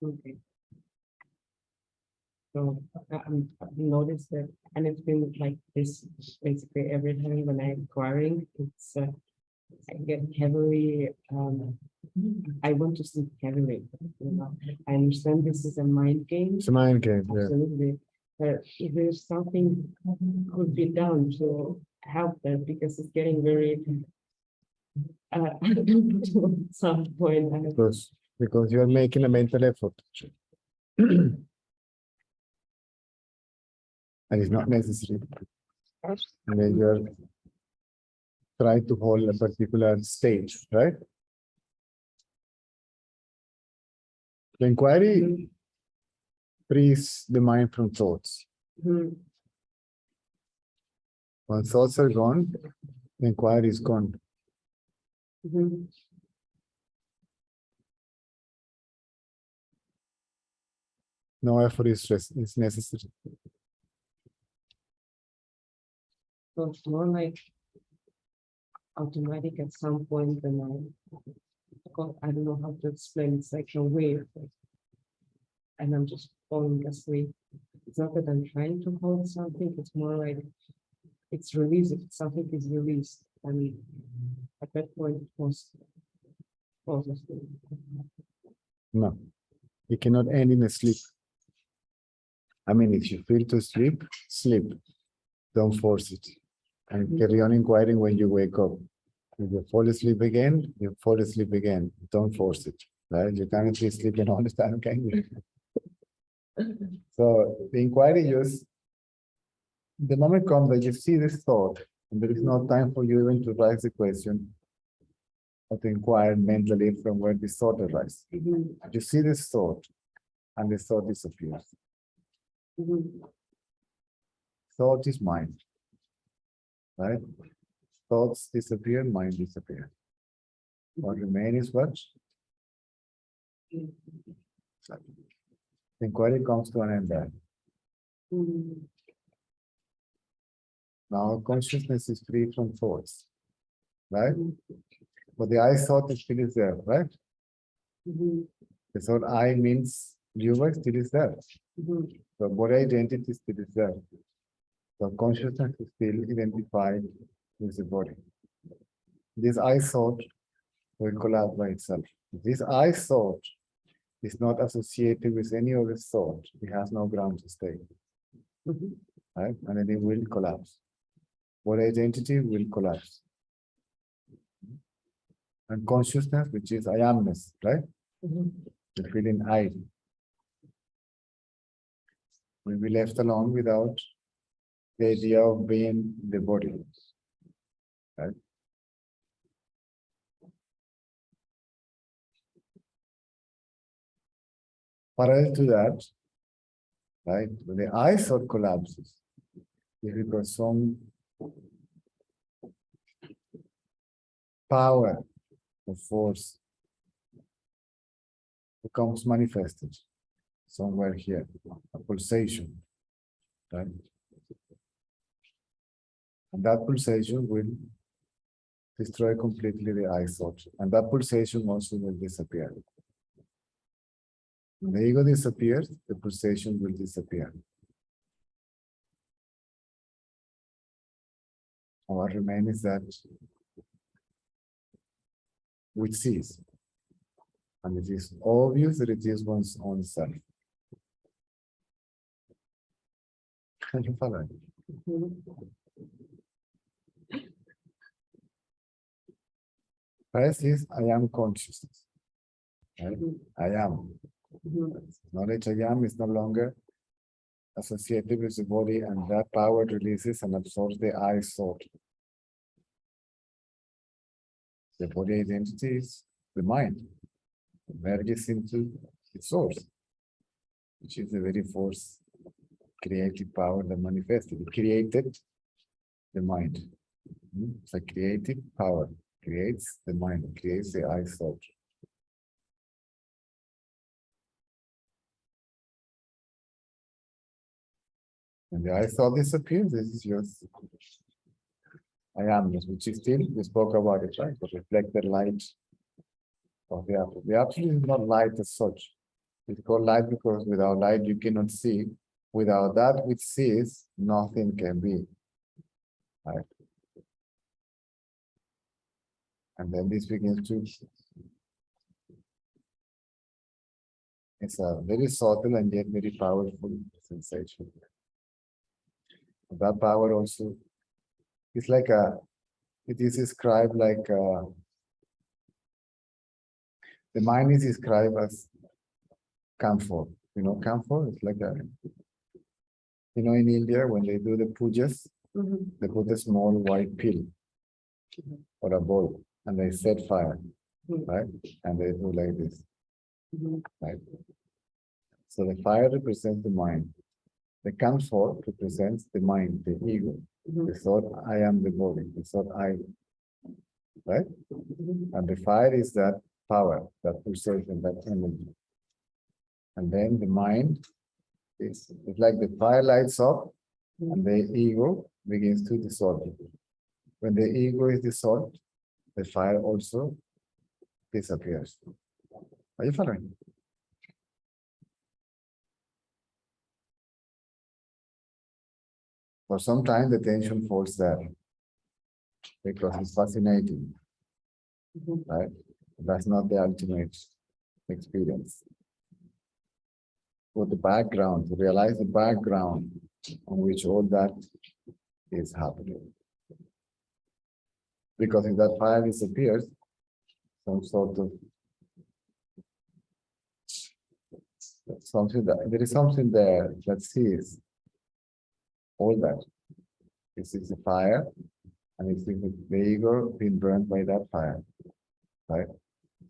Okay. So I've noticed that, and it's been like this basically every time when I'm acquiring, it's I get heavily. I want to sleep heavily. You know, I understand this is a mind game. It's a mind game, yeah. Absolutely. But if there's something could be done to help that, because it's getting very. At some point. Because you are making a mental effort. And it's not necessary. And then you are trying to hold a particular stage, right? The inquiry frees the mind from thoughts. Mhm. When thoughts are gone, the inquiry is gone. Mhm. No effort is necessary. So it's more like automatic at some point, and I don't know how to explain. It's like a wave, and I'm just falling asleep. It's not that I'm trying to hold something. It's more like it's released. Something is released, and at that point, it falls asleep. No, it cannot end in a sleep. I mean, if you feel to sleep, sleep. Don't force it. And carry on inquiring when you wake up. If you fall asleep again, you fall asleep again. Don't force it. Right? You cannot be sleeping all the time, can you? So the inquiry just, the moment comes that you see this thought, and there is no time for you even to raise the question, or to inquire mentally from where this thought arises. Mhm. You see this thought, and this thought disappears. Mhm. Thought is mind, right? Thoughts disappear, mind disappears. What remains is what? Inquiry comes to an end there. Mhm. Now consciousness is free from thoughts, right? Mhm. But the I thought is still is there, right? Mhm. The thought I means you still is there. Mhm. The body identity still is there. So consciousness is still identified with the body. This I thought will collapse by itself. This I thought is not associated with any other thought. It has no ground to stay, Mhm. right? And then it will collapse. Body identity will collapse. And consciousness, which is I amness, right? Mhm. The feeling I will be left alone without the idea of being the body, right? Parallel to that, right, when the I thought collapses, is because some power or force becomes manifested somewhere here, a pulsation, right? And that pulsation will destroy completely the I thought, and that pulsation also will disappear. When the ego disappears, the pulsation will disappear. What remains is that which sees, and it is obvious that it is one's own self. Can you follow? Mhm. First is I am consciousness. Right? Mhm. I am. Mhm. Knowledge I am is no longer associated with the body, and that power releases and absorbs the I thought. The body identity is the mind, merges into its source, which is the very force, creative power that manifested. It created the mind. It's a creative power, creates the mind, creates the I thought. And the I thought disappears, this is just I amness, which is still, we spoke about it, right? The reflected light of the absolute. The absolute is not light as such. It's called light because without light you cannot see. Without that which sees, nothing can be. Right? And then this begins to. It's a very subtle and yet very powerful sensation. That power also is like it is described like the mind is described as camphor. You know, camphor is like in India when they do the pujas, they put a small white pill or a bowl and they set fire, right? And they do like this, right? So the fire represents the mind. The camphor represents the mind, the ego. The thought, I am the body. The thought, I, right? And the fire is that power, that pulsation, that energy. And then the mind it's like the fire lights up and the ego begins to dissolve. When the ego is dissolved, the fire also disappears. Are you following? For some time, the tension falls there because it's fascinating, right? That's not the ultimate experience. For the background, to realize the background on which all that is happening. Because if that fire disappears, some sort of there is something there that sees all that. This is the fire, and it's the ego being burned by that fire, right?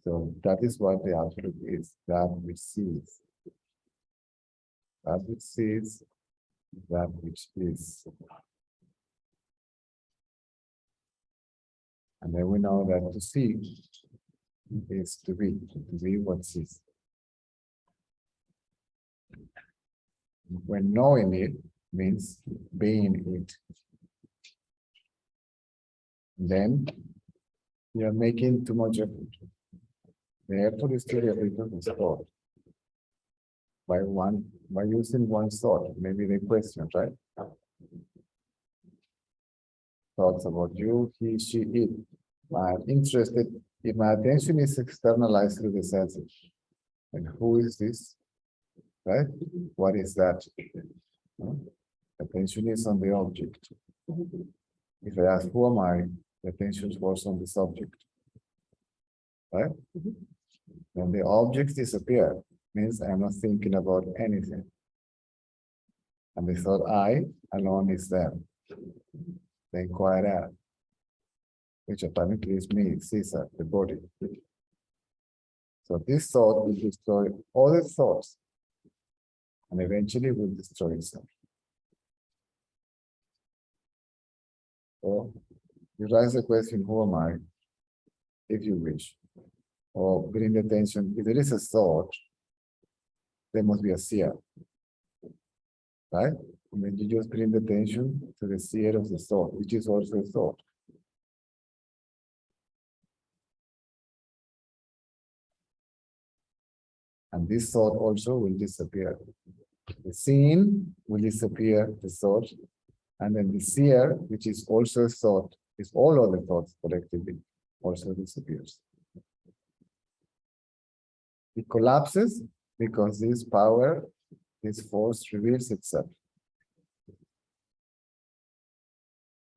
So that is what the absolute is, that which sees. That which sees, that which is. And then we know that to see is to be what sees. When knowing it means being it. Then you are making too much effort. The effort is to get rid of the thought. By using one thought, maybe the question, right? Thoughts about you, he, she, it. I'm interested, if my attention is externalized through the senses, and who is this? Right? What is that? Attention is on the object. If I ask, who am I? The attention was on the subject. Right? When the objects disappear, means I'm not thinking about anything. And the thought I alone is there. The inquirer, which apparently is me, Cesar, the body. So this thought will destroy all the thoughts and eventually will destroy itself. So you raise the question, who am I? If you wish. Or bring attention, if there is a thought, there must be a seer. Right? And then you just bring attention to the seer of the thought, which is also a thought. And this thought also will disappear. The seeing will disappear, the thought, and then the seer, which is also a thought, is all other thoughts collectively, also disappears. It collapses because this power, this force reveals itself.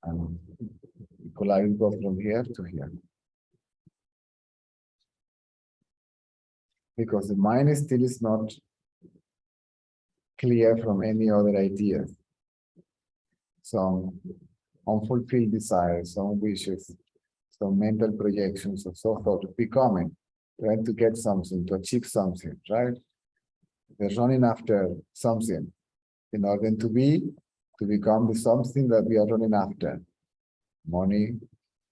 And it goes from here to here. Because the mind still is not clear from any other ideas. Some unfulfilled desires, some wishes, some mental projections of so thought of becoming, trying to get something, to achieve something, right? They're running after something in order to become the something that we are running after. Money,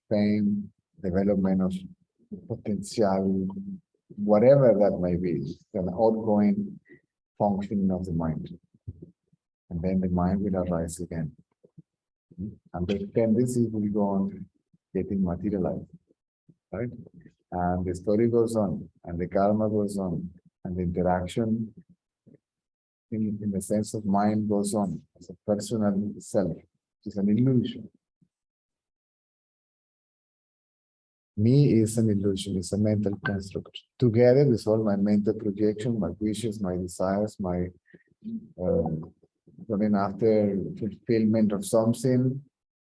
fame, development of potential, whatever that may be, it's an ongoing functioning of the mind. And then the mind will arise again. And the tendencies will go on getting materialized, right? And the story goes on, and the karma goes on, And the interaction in the sense of mind goes on as a personal self. It's an illusion. Me is an illusion, it's a mental construct. Together with all my mental projection, my wishes, my desires, my running after fulfillment of something,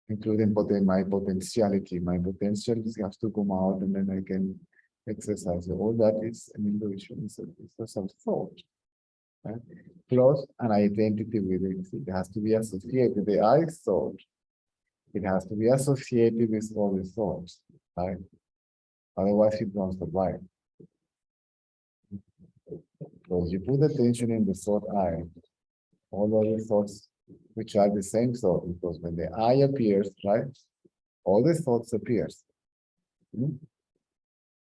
including my potentiality. My potential has to come out and then I can exercise it. All that is an illusion, it's a thought. Right? Plus an identity with it. It has to be associated. The I thought, it has to be associated with all the thoughts, right? Otherwise, it won't survive. So you put attention in the thought I, all other thoughts, which are the same thought, because when the I appears, right, all the thoughts appears.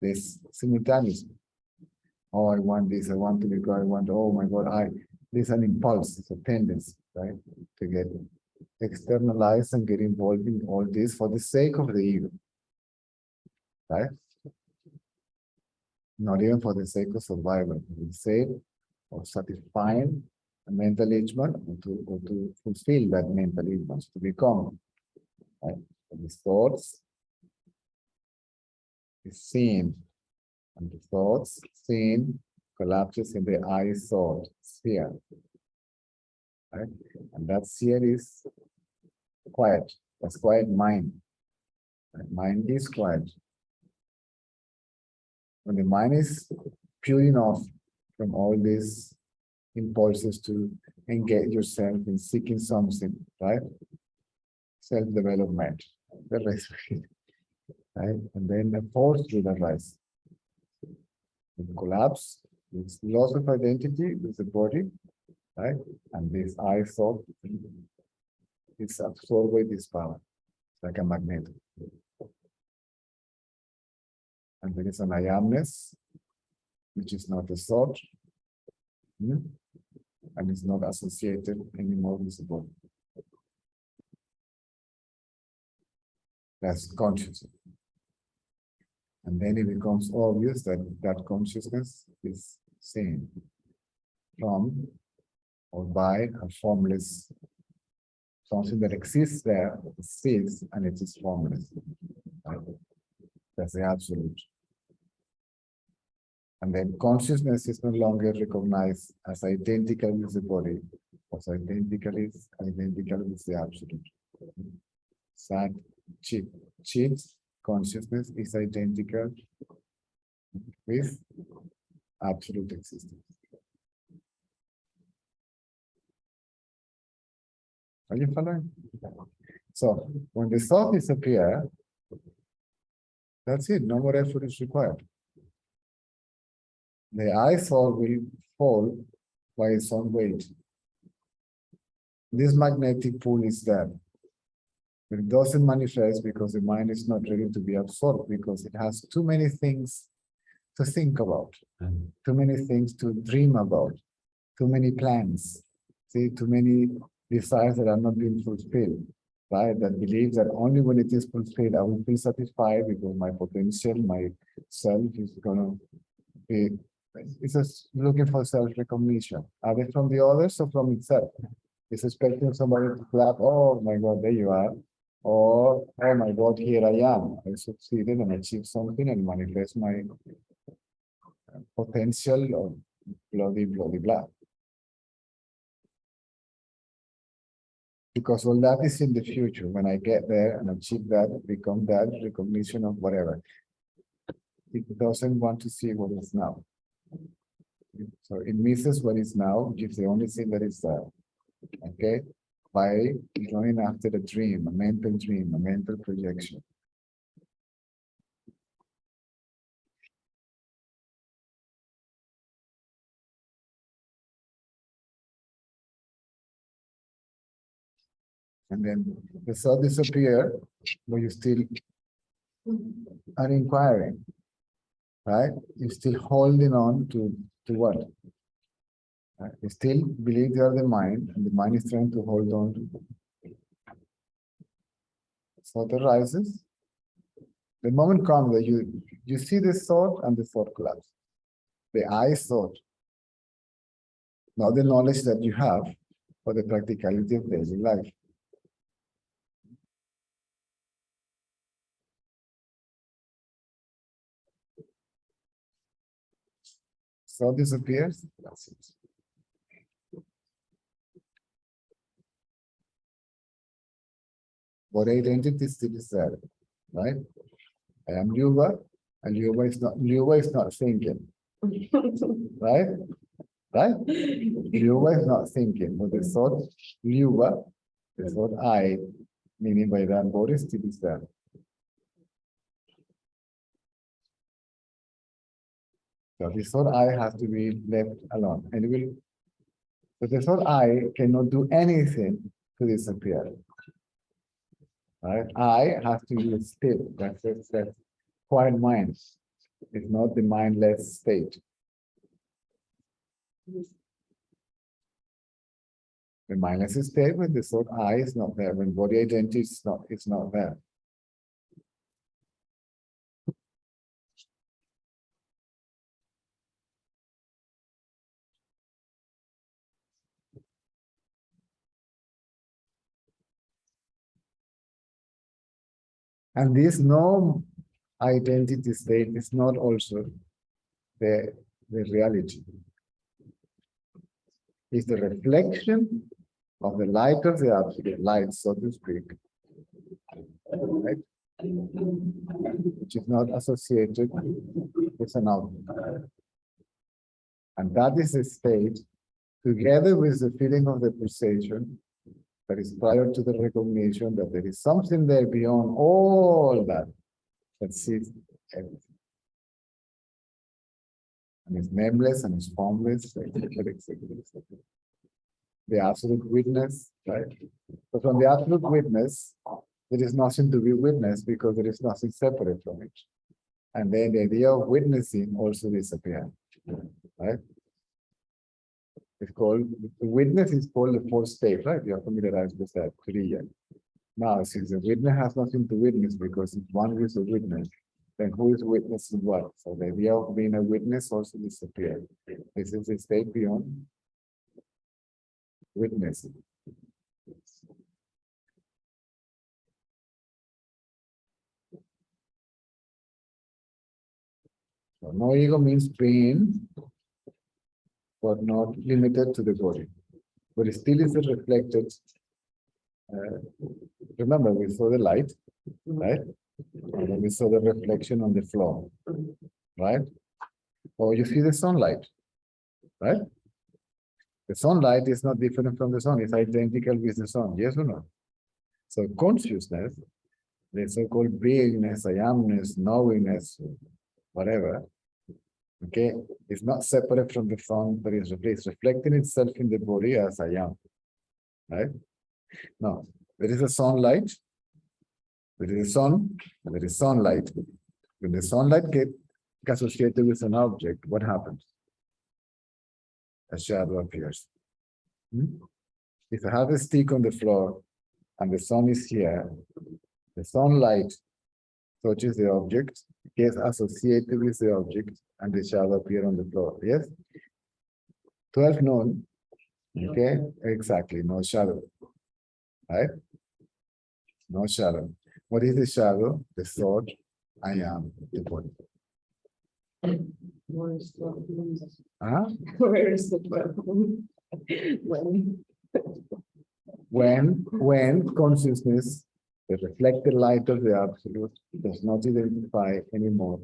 This simultaneously. Oh, I want this, I want to be God, I want, oh my God, this is an impulse, it's a tendency, right? To get externalized and get involved in all this for the sake of the ego. Right? Not even for the sake of survival, for the sake of satisfying a mental itchment or to fulfill that mental itchment, to become. Right? The thoughts is seen, and the thoughts seen collapses in the I thought sphere. Right? And that sphere is quiet. That's quiet mind. Right? Mind is quiet. When the mind is pure enough from all these impulses to engage yourself in seeking something, right? Self-development, the rest of it, right? And then the force will arise. It collapse, it's loss of identity with the body, right? And this I thought, it's absorbed with this power, like a magnet. And there is an I amness, which is not a thought, and it's not associated anymore with the body. That's consciousness. And then it becomes obvious that that consciousness is seen from or by a formless, something that exists there, exists, and it is formless. Right? That's the absolute. And then consciousness is no longer recognized as identical with the body, as identical with the absolute. That chit consciousness is identical with absolute existence. Are you following? So when the thought disappears, that's it, no more effort is required. The I thought will fall by its own weight. This magnetic pull is there. But it doesn't manifest because the mind is not ready to be absorbed, because it has too many things to think about, too many things to dream about, too many plans, see, too many desires that are not being fulfilled, right? That believe that only when it is fulfilled, I will feel satisfied because my potential, my self is going to be, it's just looking for self-recognition, either from the others or from itself. It's expecting somebody to clap, oh my God, there you are. Or, oh my God, here I am. I succeeded and achieved something and manifest my potential or bloody, blah. Because all that is in the future. When I get there and achieve that, become that recognition of whatever. It doesn't want to see what is now. So it misses what is now, which is the only thing that is there. Okay? By going after a dream, a mental projection. And then the thought disappear, but you still are inquiring, right? You're still holding on to what? You still believe you are the mind, and the mind is trying to hold on to. Thought arises. The moment comes that you see the thought and the thought collapse. The I thought not the knowledge that you have for the practicality of daily life. So disappears. That's it. What identity still is there, right? I am Yuva, and Yuva is not thinking, right? Right? Yuva is not thinking, but the thought Yuva, the thought I, meaning by that body, still is there. So the thought I has to be left alone, and it will. But the thought I cannot do anything to disappear. Right? I have to be still. That's quiet mind. It's not the mindless state. The mindless state when the thought I is not there, when body identity is not there. And this no identity state is not also the reality. It's the reflection of the light of the absolute light, so to speak, right? Which is not associated with an object. And that is a state, together with the feeling of the pulsation, that is prior to the recognition that there is something there beyond all that sees everything. And is nameless and is formless, etc., etc., etc. The absolute witness, right? So from the absolute witness, there is nothing to be witnessed because there is nothing separate from it. And then the idea of witnessing also disappears, right? It's called, the witness is called the fourth state, right? You are familiarized with that, Kriya. Now, since the witness has nothing to witness because it's one with the witness, then who is witnessing what? So the idea of being a witness also disappears. This is a state beyond witnessing. So no ego means being, but not limited to the body. But it still is reflected. Remember, we saw the light, right? And then we saw the reflection on the floor, right? Or you see the sunlight, right? The sunlight is not different from the sun, it's identical with the sun, yes or no? So consciousness, the so-called beingness, I amness, knowingness, whatever, okay, it's not separate from the sun, but it's reflecting itself in the body as I am, right? Now, there is a sunlight, there is a sun, and there is sunlight. When the sunlight gets associated with an object, what happens? A shadow appears. If I have a stick on the floor and the sun is here, the sunlight touches the object, gets associated with the object, and the shadow appears on the floor. Yes? 12 noon. Okay? Exactly. No shadow. Right? No shadow. What is the shadow? The thought, I am the body. Where is the Huh? Where is the problem? When consciousness, the reflected light of the absolute, does not identify anymore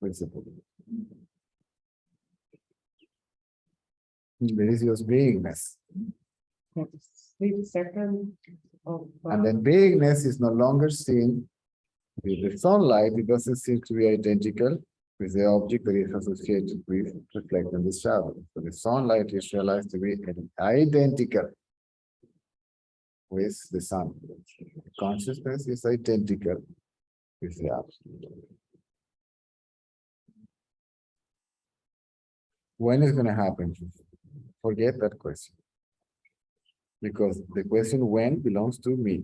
with the body. There is just beingness. Second of And then beingness is no longer seen with the sunlight. It doesn't seem to be identical with the object that is associated with reflecting the shadow. So the sunlight is realized to be identical with the sun. Consciousness is identical with the absolute. When is going to happen? Forget that question. Because the question when belongs to me.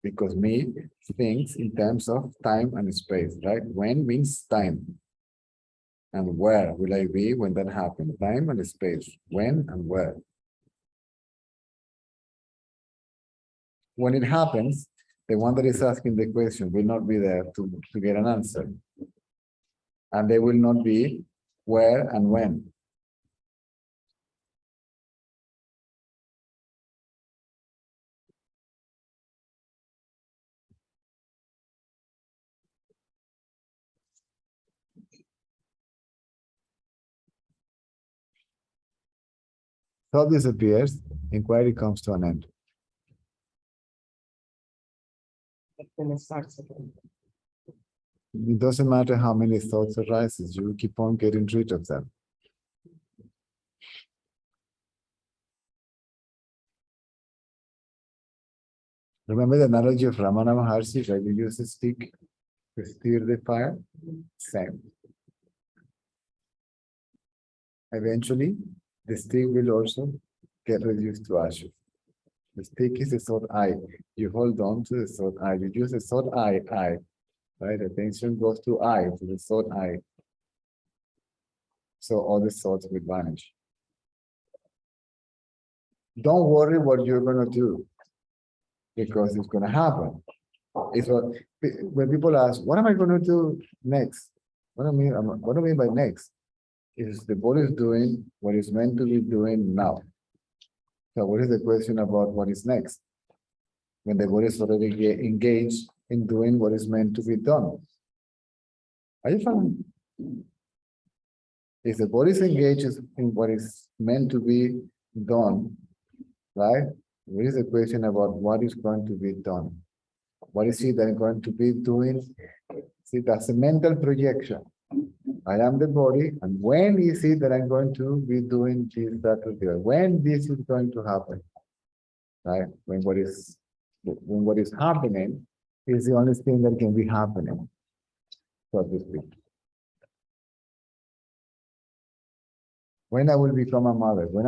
Because me thinks in terms of time and space, right? When means time. And where will I be when that happens? Time and space. When and where? When it happens, the one that is asking the question will not be there to get an answer. And they will not be where and when. Thought disappears, inquiry comes to an end. Then it starts again. It doesn't matter how many thoughts arises, you keep on getting rid of them. Remember the analogy of Ramana Maharshi, right? You use a stick to stir the fire? Same. Eventually, the stick will also get reduced to ashes. The stick is the thought I. You hold on to the thought I. You use the thought I. Right? Attention goes to I, to the thought I. So all the thoughts will vanish. Don't worry what you're going to do, because it's going to happen. It's what when people ask, what am I going to do next? What do I mean by next? Is the body is doing what it's meant to be doing now. So what is the question about what is next? When the body is already engaged in doing what is meant to be done. Are you following? If the body is engaged in what is meant to be done, right? What is the question about what is going to be done? What is it that I'm going to be doing? See, that's a mental projection. I am the body, and when is it that I'm going to be doing this, that, or the other? When this is going to happen, right? When what is happening is the only thing that can be happening, so to speak. When I will become a mother, when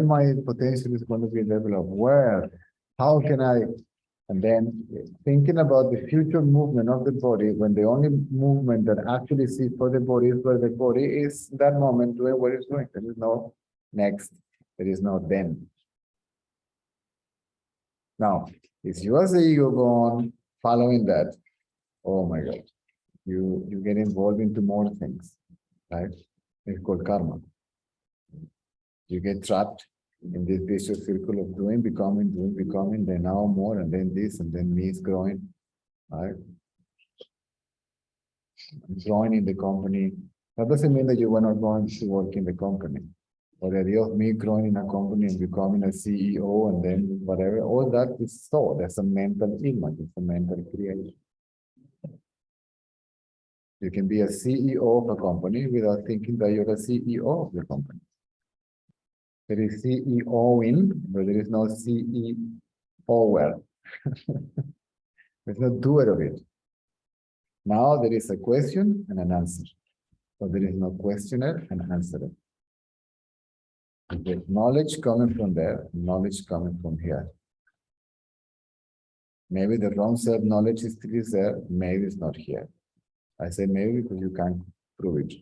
my potential is going to be developed, where, how can I? And then thinking about the future movement of the body, when the only movement that actually sees for the body is where the body is that moment doing what it's doing. There is no next, there is no then. Now, if you as the ego go on following that, oh my God, you get involved into more things, right? It's called karma. You get trapped in this vicious circle of doing, becoming, then now more, and then this, and then me is growing, right? Growing in the company. That doesn't mean that you were not going to work in the company. Or the idea of me growing in a company and becoming a CEO and then whatever, all that is thought. That's a mental image, it's a mental creation. You can be a CEO of a company without thinking that you're a CEO of the company. There is CEO in, but there is no CEO-er. There's no doer of it. Now there is a question and an answer. So there is no questioner and answerer. There's knowledge coming from there, knowledge coming from here. Maybe the wrong set knowledge is still there, maybe it's not here. I say maybe because you can't prove it.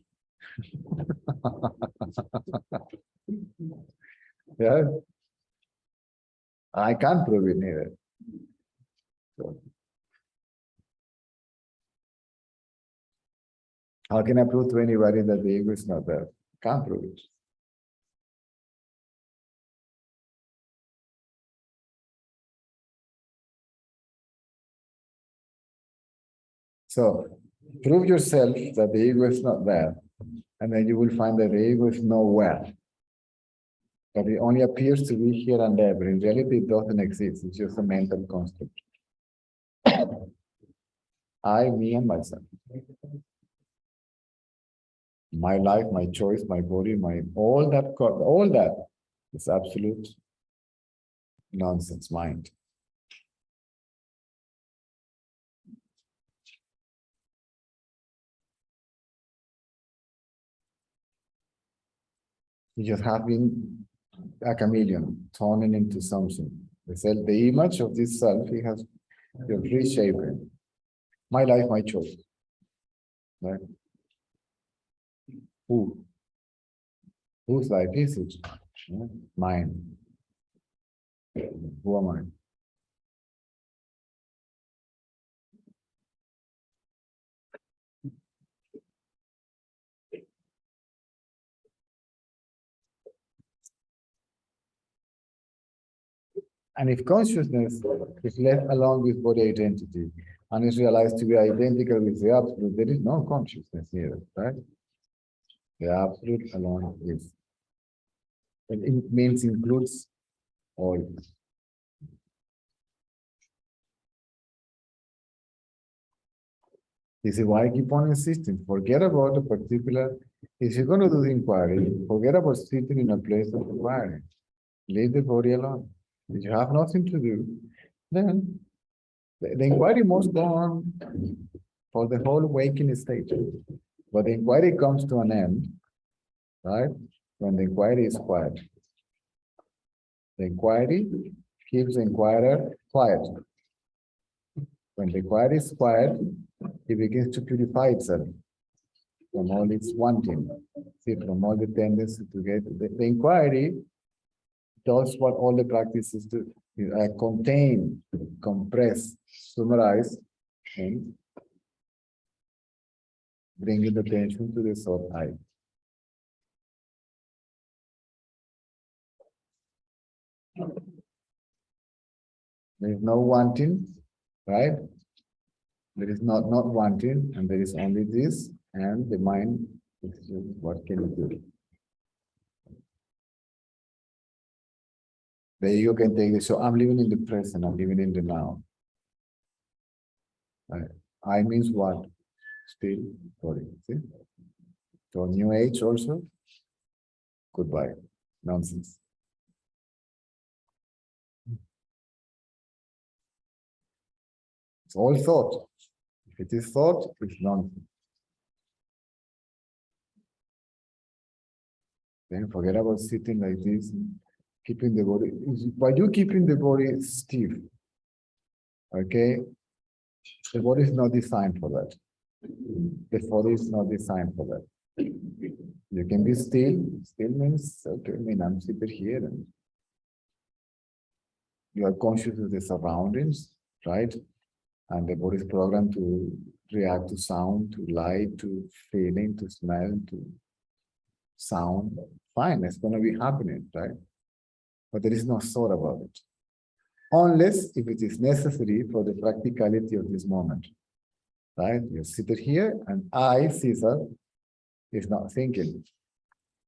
Yeah, I can't prove it neither. So, how can I prove to anybody that the ego is not there? Can't prove it. So prove yourself that the ego is not there, and then you will find that the ego is nowhere. But it only appears to be here and there, but in reality it doesn't exist. It's just a mental construct. I, me, and myself. My life, my choice, my body, all that is absolute nonsense mind. You just have been a chameleon, turning into something. The image of this self, it has been reshaping. My life, my choice. Right? Who? Whose life is it? Mine. Who am I? And if consciousness is left alone with body identity and is realized to be identical with the absolute, there is no consciousness here, right? The absolute alone is. It means includes all. This is why I keep on insisting. Forget about a particular. If you're going to do the inquiry, forget about sitting in a place of inquiry. Leave the body alone. If you have nothing to do, then the inquiry must go on for the whole waking state. But the inquiry comes to an end, right? When the inquiry is quiet. The inquiry keeps the inquirer quiet. When the inquiry is quiet, it begins to purify itself from all its wanting, see, from all the tendency to get the inquiry does what all the practices do: contain, compress, summarize, and bring the attention to the thought eye. There is no wanting, right? There is not wanting, and there is only this, and the mind is what can it do? The ego can take this. So I'm living in the present, I'm living in the now. I means what? Still body. See? So new age also. Goodbye. Nonsense. It's all thought. If it is thought, it's nonsense. Then forget about sitting like this, keeping the body. By you keeping the body stiff, okay, the body is not designed for that. The body is not designed for that. You can be still. Still means, okay, I mean, I'm sitting here and you are conscious of the surroundings, right? And the body is programmed to react to sound, to light, to feeling, to smell, to sound. Fine, it's going to be happening, right? But there is no thought about it. Unless if it is necessary for the practicality of this moment, right? You're seated here and I, Cesar, is not thinking.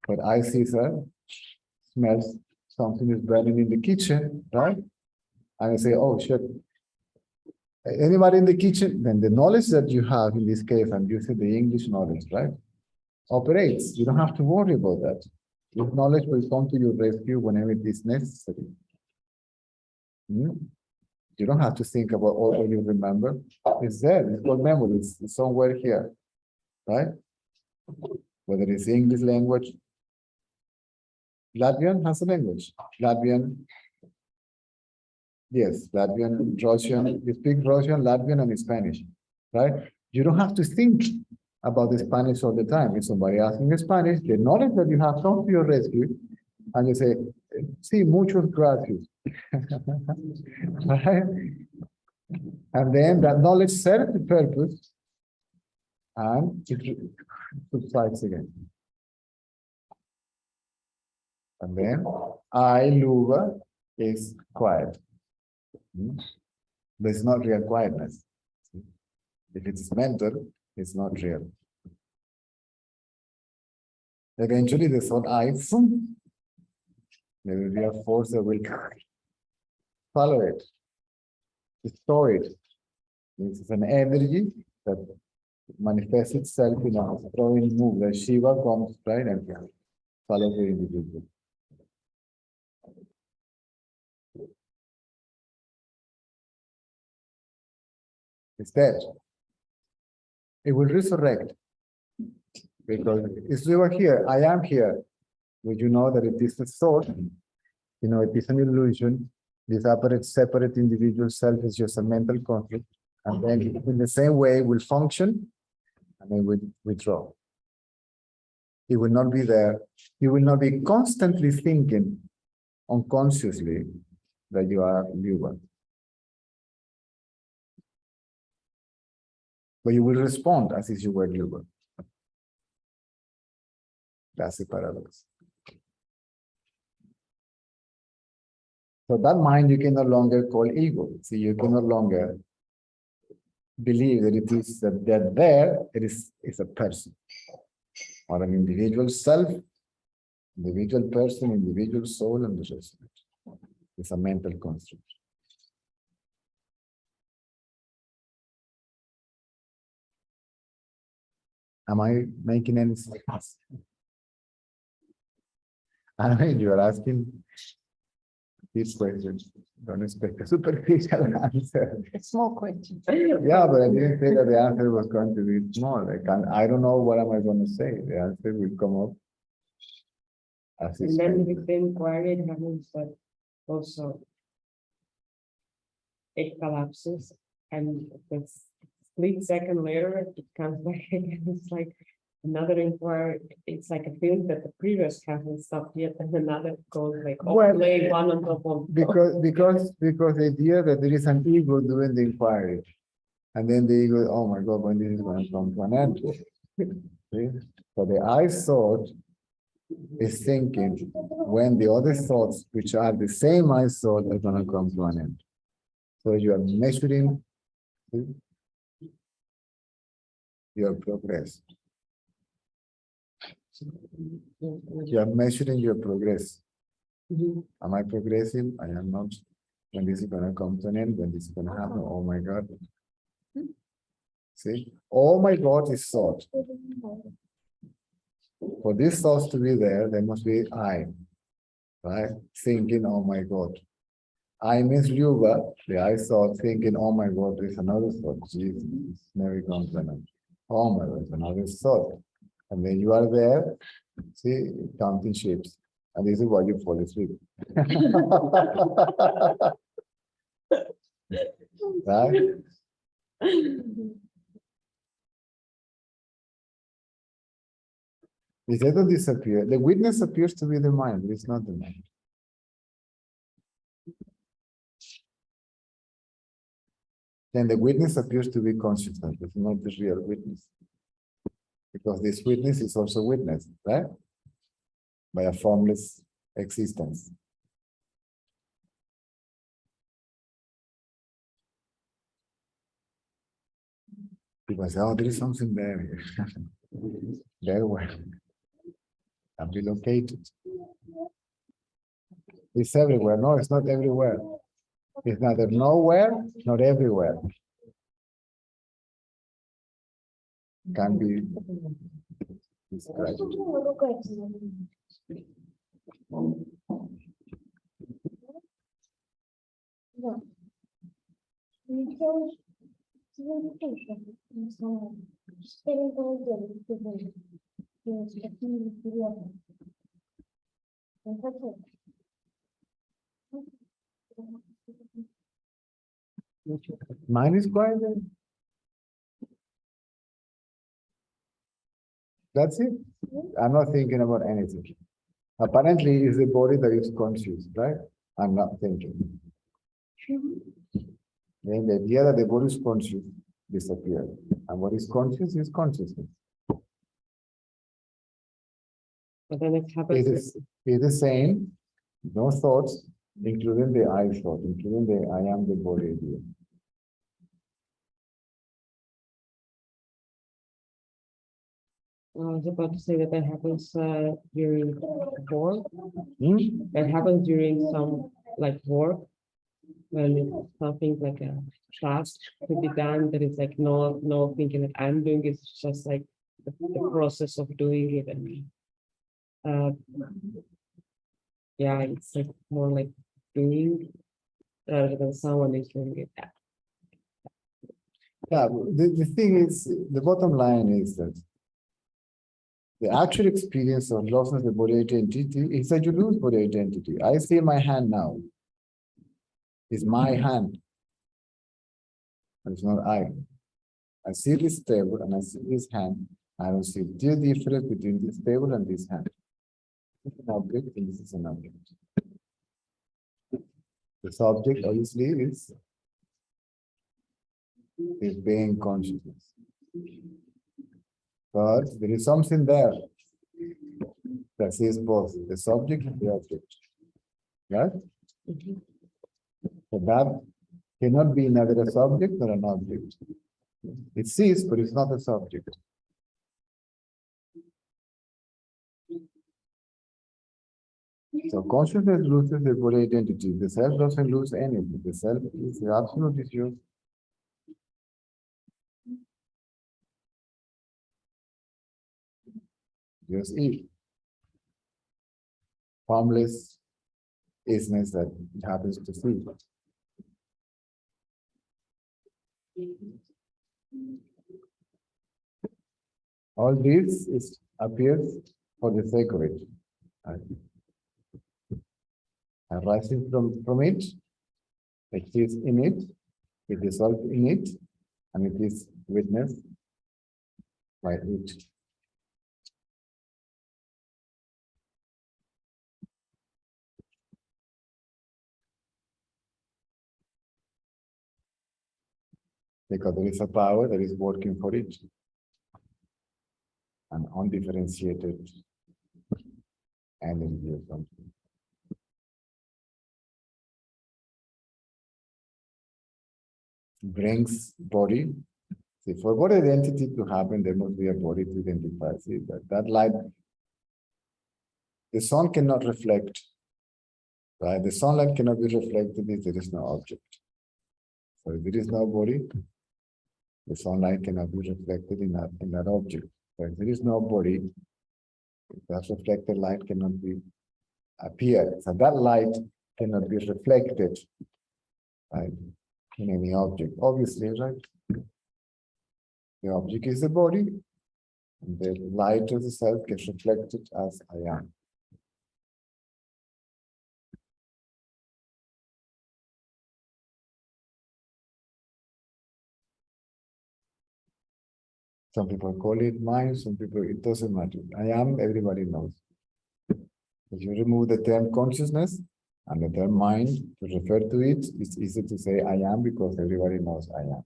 But I, Cesar, smells something is burning in the kitchen, right? And I say, oh, shit. Anybody in the kitchen? Then the knowledge that you have in this case, I'm using the English knowledge, right? Operates. You don't have to worry about that. This knowledge will come to your rescue whenever it is necessary. You don't have to think about all what you remember. It's there. It's called memory. It's somewhere here, right? Whether it's English language, Latvian has a language. Latvian, yes, Latvian, Russian. You speak Russian, Latvian, and Spanish, right? You don't have to think about the Spanish all the time. If somebody asking Spanish, the knowledge that you have comes to your rescue, and you say, "Sí, muchos gracias," right? And then that knowledge serves the purpose, and it subsides again. And then I, Luva, is quiet. But it's not real quietness. If it's mental, it's not real. Eventually, the thought I, there will be a force that will follow it, destroy it. This is an energy that manifests itself in a throwing move. The Shiva comes right and follows the individual. It's dead. It will resurrect. Because if we were here, I am here. Would you know that it is a thought? You know, it is an illusion. This separate individual self is just a mental conflict. And then in the same way will function and then will withdraw. He will not be there. He will not be constantly thinking unconsciously that you are Yuva. But you will respond as if you were Yuva. That's the paradox. So that mind you can no longer call ego. See, you can no longer believe that it is that there it is a person or an individual self, individual person, individual soul, and the rest of it. It's a mental construct. Am I making any sense? I mean, you are asking these questions. Don't expect a superficial answer. A small question. Yeah, but I didn't say that the answer was going to be small. I don't know what am I going to say. The answer will come up as And it's then going to. with the inquiry, it happens that also it collapses, and the split second later, it comes back again. It's like another inquiry. It's like a feeling that the previous hasn't stopped yet, and another goes like, Well, lay one on top of. Because the idea that there is an ego doing the inquiry, and then the ego, oh my God, when this is going to come to an end. See? So the I thought is thinking when the other thoughts, which are the same I thought, are going to come to an end. So you are measuring your progress. You are measuring your progress. Mhm. Am I progressing? I am not. When this is going to come to an end, when this is going to happen, oh my God. See, oh my God is thought. For these thoughts to be there must be I, right? Thinking, oh my God. I miss Yuva, the I thought, thinking, oh my God, there's another thought. Jesus, never comes to an end. Oh my God, another thought. And then you are there, see, counting ships. And this is why you fall asleep. Right? It doesn't disappear. The witness appears to be the mind, but it's not the mind. Then the witness appears to be consciousness, but it's not the real witness. Because this witness is also witnessed, right? By a formless existence. People say, oh, there is something there. There where can be located. It's everywhere. No, it's not everywhere. It's neither nowhere nor everywhere. Can be described. Mine is quiet. That's it. I'm not thinking about anything. Apparently, it's the body that is conscious, right? I'm not thinking. Then the idea that the body is conscious disappears. And what is conscious is consciousness. But then it happens. It's the same, no thoughts, including the I thought, including the I am the body idea. I was about to say that happens during work. Hmm? It happens during some like work when it's something like a task to be done that is like no thinking that I'm doing. It's just like the process of doing it, and yeah, it's like more like doing rather than someone is doing it. Yeah, the thing is, the bottom line is that the actual experience of loss of the body identity is that you lose body identity. I see my hand now. It's my hand. It's not I. I see this table and I see this hand, I don't see the difference between this table and this hand. This is an object and this is an object. The subject obviously is being consciousness. But there is something there that sees both the subject and the object. Right? So that cannot be neither a subject nor an object. It sees, but it's not a subject. So consciousness loses the body identity. The self doesn't lose anything. The self is the absolute issue. Just it. Formless isness that it happens to see. All this appears for the sake of it. Arising from it, it is in it dissolves in it, and it is witnessed by it. Because there is a power that is working for it, an undifferentiated energy or something. Brings body. See, for body identity to happen, there must be a body to identify. See, that light, the sun cannot reflect, right? The sunlight cannot be reflected if there is no object. So if there is no body, the sunlight cannot be reflected in that object. So if there is no body, that reflected light cannot appear. So that light cannot be reflected, right, in any object. Obviously, right? The object is the body, and the light of the self gets reflected as I am. Some people call it mind, some people, it doesn't matter. I am, everybody knows. If you remove the term consciousness and the term mind to refer to it, it's easy to say I am because everybody knows I am.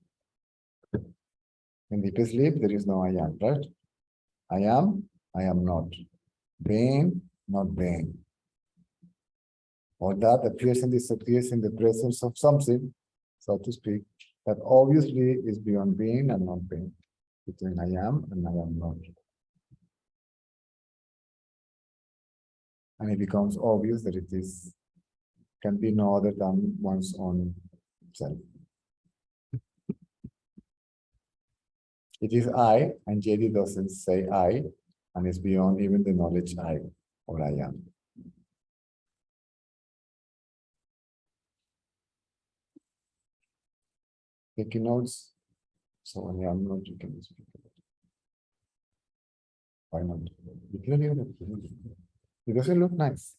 In deep sleep, there is no I am, right? I am not. Being, not being. All that appears and disappears in the presence of something, so to speak, that obviously is beyond being and not being, between I am and I am not. And it becomes obvious that it can be no other than one's own self. It is I, and JD doesn't say I, and it's beyond even the knowledge I or I am. Taking notes. So when you are not, you can speak about it. Why not? It doesn't look nice.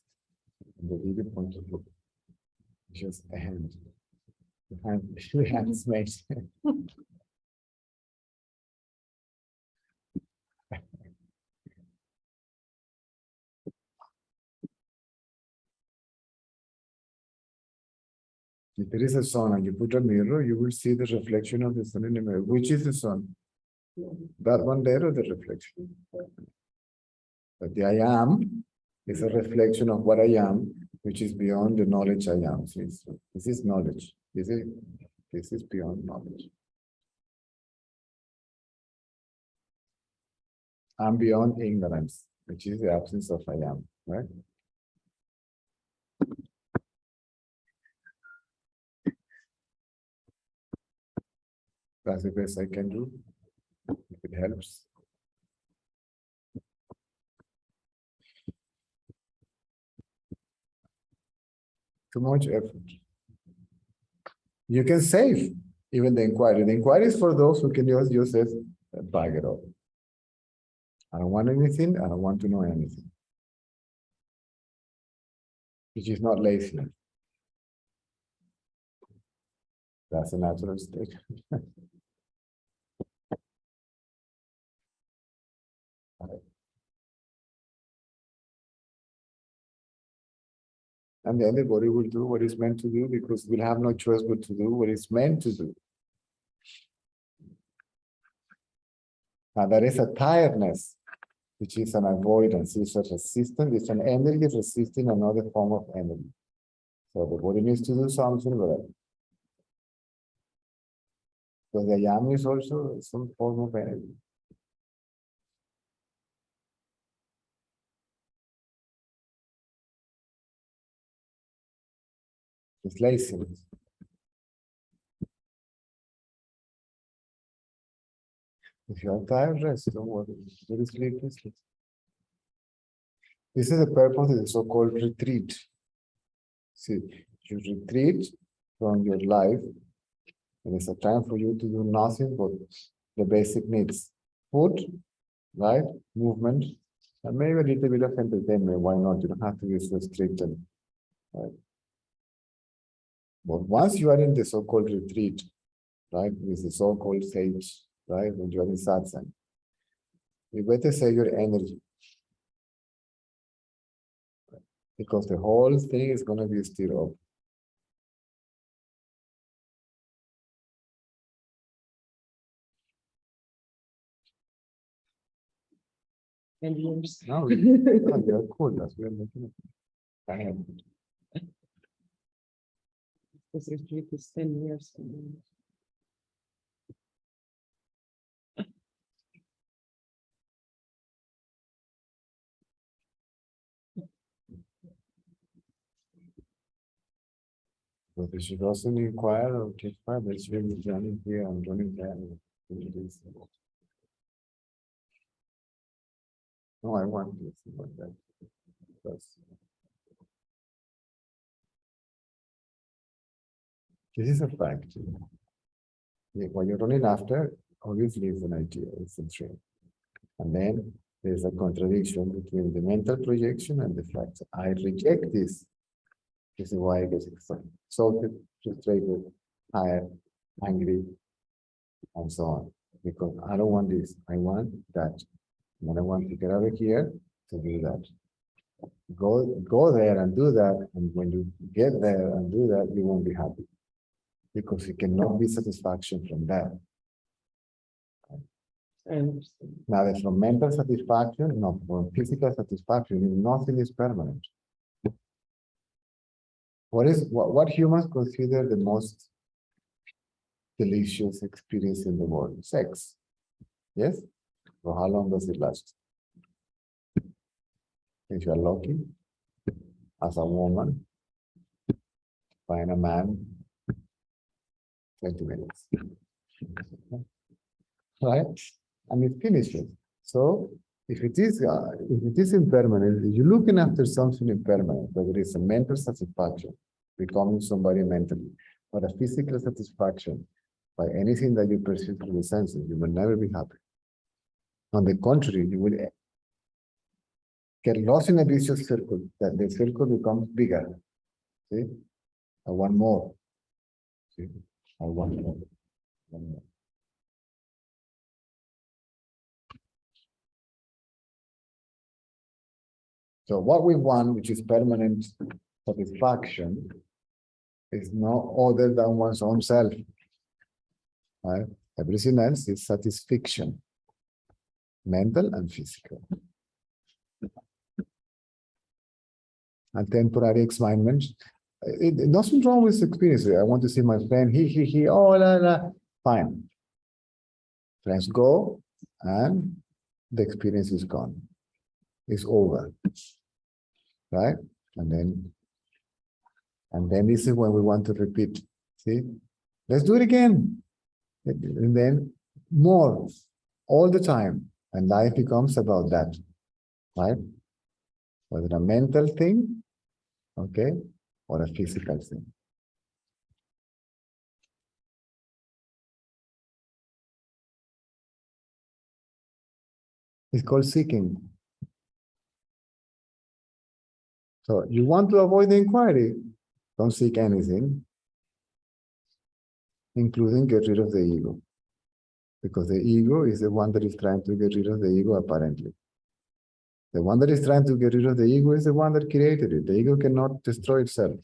The video point of view. Just a hand. The hand is made. If there is a sun and you put a mirror, you will see the reflection of the sun in the mirror. Which is the sun? That one there or the reflection? But the I am is a reflection of what I am, which is beyond the knowledge I am. So this is knowledge. This is beyond knowledge. I'm beyond ignorance, which is the absence of I am, right? That's the best I can do, if it helps. Too much effort. You can save even the inquiry. The inquiry is for those who can just say, bag it up. I don't want anything, I don't want to know anything. Which is not lazy. That's a natural state. And then the body will do what it's meant to do because we'll have no choice but to do what it's meant to do. Now there is a tiredness, which is an avoidance, it's a resistance, it's an energy resisting another form of energy. So the body needs to do something, but so the yam is also some form of energy. It's laziness. If you are tired, rest, don't worry. Very sleepless. This is the purpose of the so-called retreat. See, you retreat from your life, and it's a time for you to do nothing but the basic needs. Food, right? Movement, and maybe a little bit of entertainment. Why not? You don't have to be so strict. Right? But once you are in the so-called retreat, right, with the so-called sage, right, when you are in satsang, you better save your energy. Because the whole thing is going to be stirred up. And yours. No, you're cool. That's what I'm making it. This retreat is 10 years. But if she doesn't inquire or take part, then she will be running here and running there. No, I want this like that. Because this is a fact. What you're running after, obviously, is an idea, it's a dream. And then there's a contradiction between the mental projection and the fact. I reject this. This is why I get excited, so frustrated, tired, angry, and so on. Because I don't want this, I want that. And I want to get over here to do that. Go there and do that, and when you get there and do that, you won't be happy. Because you cannot be satisfaction from that. And Now, from mental satisfaction, not from physical satisfaction, nothing is permanent. What humans consider the most delicious experience in the world? Sex. Yes? For how long does it last? If you are lucky, as a woman, find a man, 20 minutes. Right? And it finishes. So if it is impermanent, if you're looking after something impermanent, whether it's a mental satisfaction, becoming somebody mentally, or a physical satisfaction by anything that you perceive through the senses, you will never be happy. On the contrary, you will get lost in a vicious circle, that the circle becomes bigger. See? I want more. See? I want more. One more. So what we want, which is permanent satisfaction, is no other than one's own self. Right? Everything else is satisfaction, mental and physical. And temporary excitement. Nothing wrong with experience. I want to see my friend, he, oh, la, la. Fine. Friends go, and the experience is gone. It's over. Right? And then this is when we want to repeat. See? Let's do it again. And then more, all the time. And life becomes about that. Right? Whether a mental thing, okay, or a physical thing. It's called seeking. So you want to avoid the inquiry, don't seek anything, including get rid of the ego. Because the ego is the one that is trying to get rid of the ego, apparently. The one that is trying to get rid of the ego is the one that created it. The ego cannot destroy itself.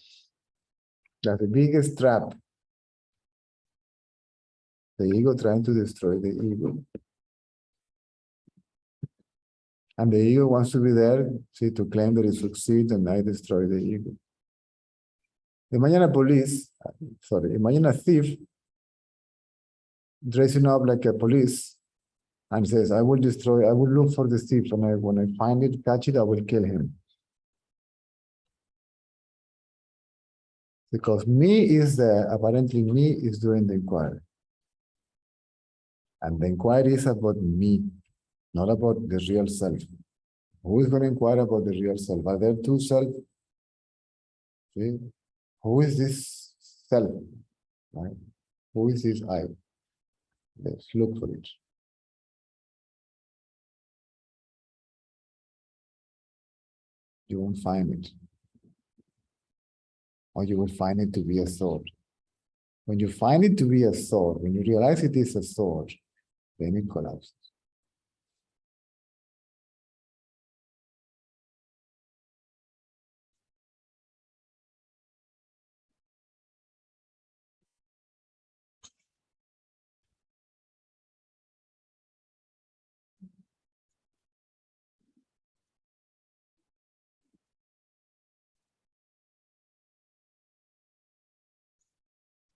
That's the biggest trap. The ego trying to destroy the ego. And the ego wants to be there, see, to claim that it succeeds and I destroy the ego. Imagine a thief dressing up like a police and says, I will look for the thief, and when I find it, catch it, I will kill him. Because apparently me is doing the inquiry. And the inquiry is about me, not about the real self. Who is going to inquire about the real self? Are there two selves? See? Who is this self? Right? Who is this I? Let's look for it. You won't find it. Or you will find it to be a thought. When you find it to be a thought, when you realize it is a thought, then it collapses.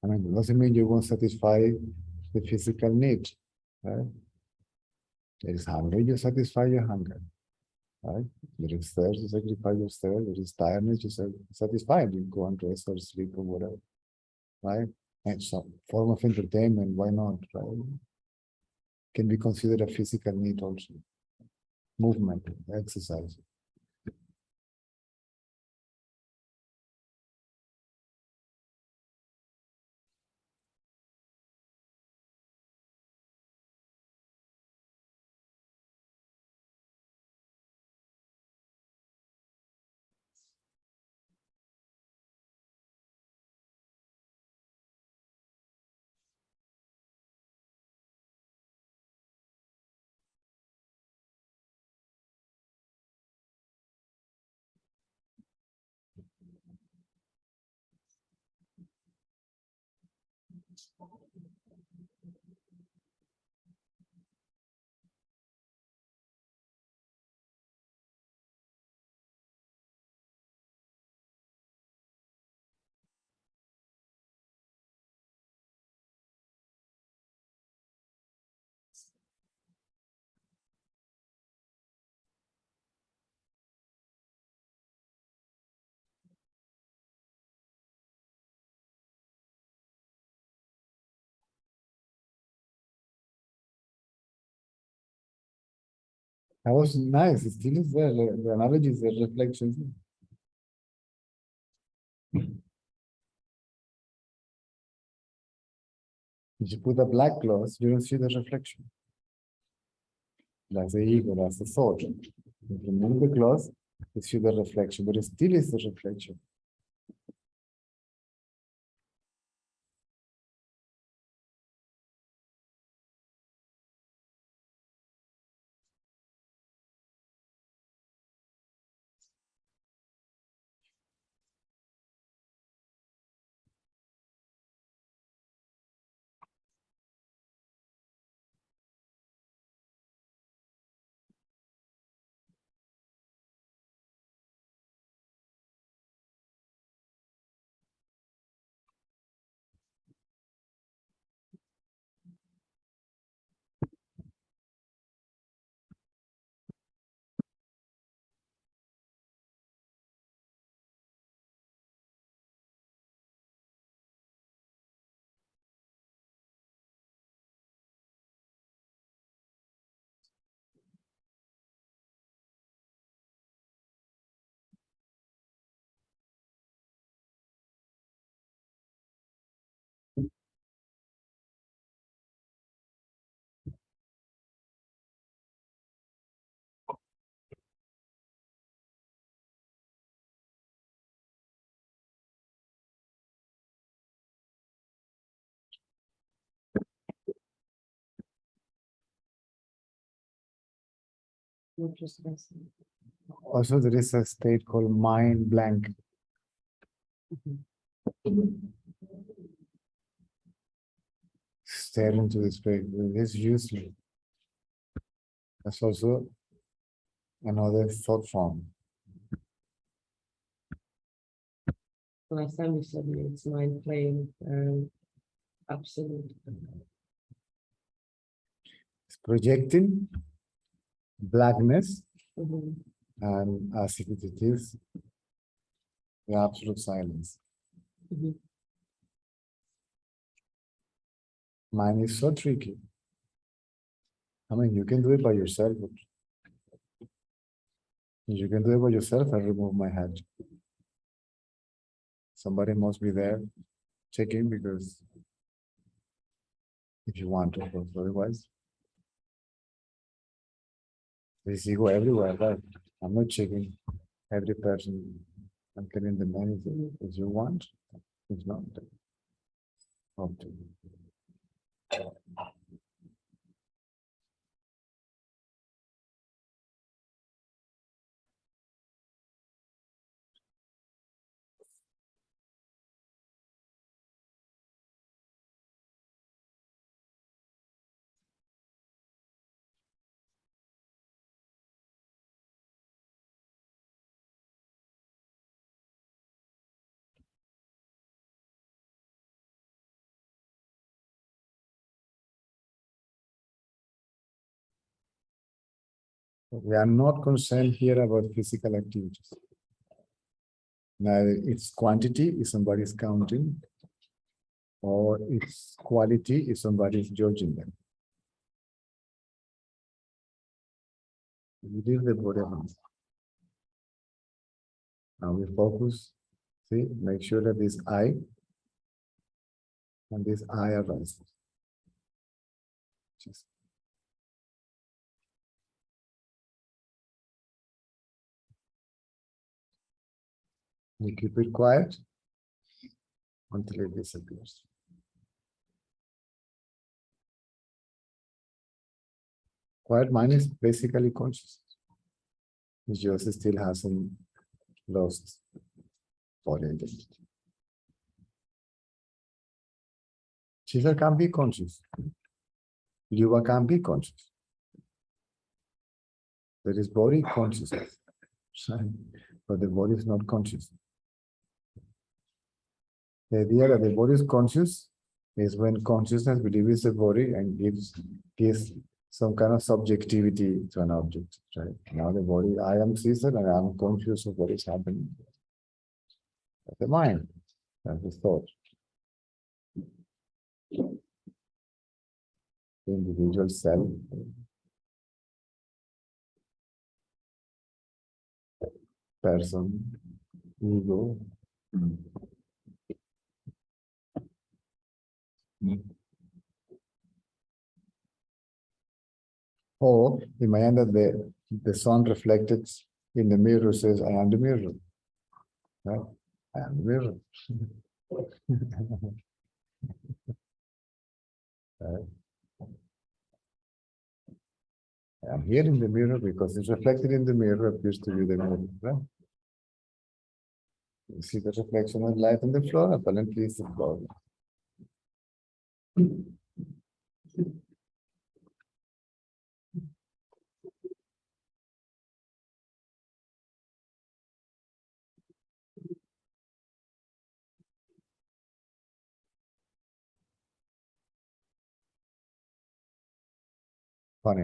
I mean, it doesn't mean you won't satisfy the physical need, right? There is hunger, you satisfy your hunger, right? There is thirst, you satisfy your thirst. There is tiredness, you satisfy it. You go and rest or sleep or whatever, right? And some form of entertainment, why not, right? Can be considered a physical need also. Movement, exercise. That was nice. It still is there. The analogy is the reflection. If you put a black cloth, you don't see the reflection. That's the ego, that's the thought. If you remove the cloth, you see the reflection, but it still is the reflection. Muchas gracias. Also, there is a state called mind blank. Stare into the space. It is useless. That's also another thought form. Last time you said it's mind playing absolute. It's projecting blackness Mhm. and as if it is the absolute silence. Mhm. Mine is so tricky. I mean, you can do it by yourself, but you can do it by yourself and remove my head. Somebody must be there checking, because if you want to, of course, otherwise. There's ego everywhere, right? I'm not checking every person. I'm telling them anything. If you want, if not, then up to you. We are not concerned here about physical activities. Neither its quantity if somebody is counting, or its quality if somebody is judging them. It is the body. Now we focus, see, make sure that this eye and this eye arises. Just we keep it quiet until it disappears. Quiet mind is basically conscious. It just still hasn't lost body identity. Cesar can be conscious. Yuva can be conscious. There is body consciousness, but the body is not conscious. The idea that the body is conscious is when consciousness believes the body and gives some kind of subjectivity to an object, right? Now the body, I am Cesar and I am conscious of what is happening. That's the mind, that's the thought. The individual self, person, ego. Or imagine that the sun reflected in the mirror says, I am the mirror. Right? I am the mirror. Right? I am here in the mirror because it's reflected in the mirror, appears to be the mirror. Right? You see the reflection of light on the floor, apparently it's the floor. Funny,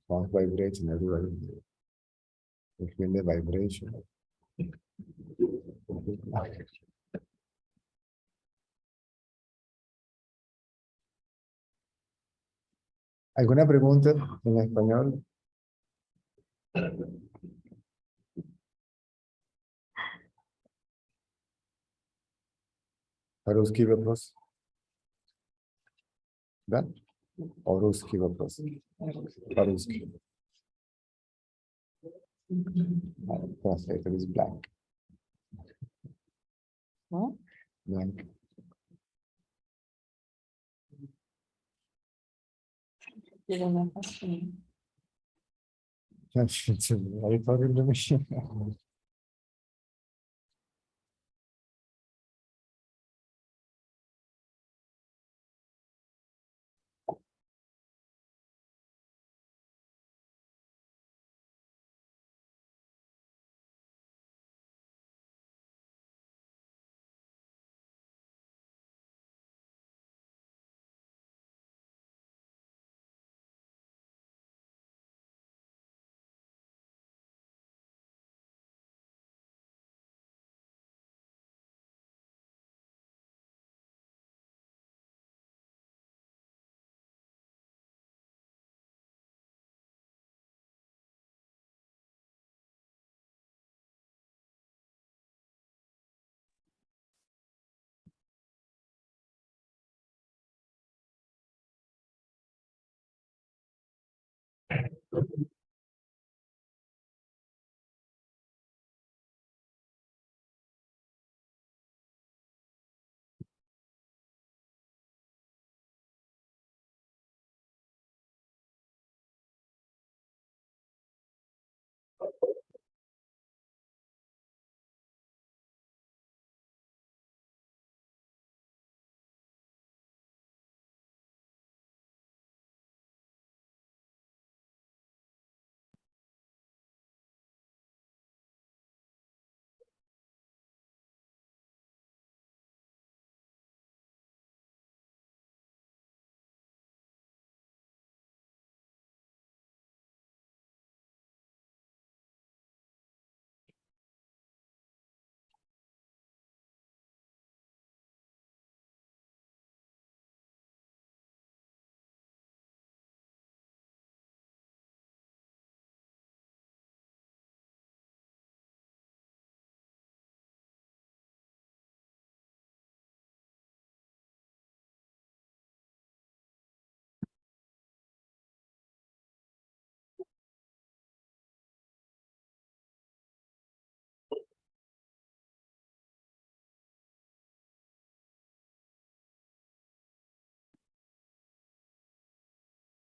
sound vibration everywhere. You feel the vibration. ¿Alguna pregunta en español? По-русски вопрос? Да? По-русски вопрос? По-русски. Translator is blank. What? Blank. You don't have question. It's very important to me.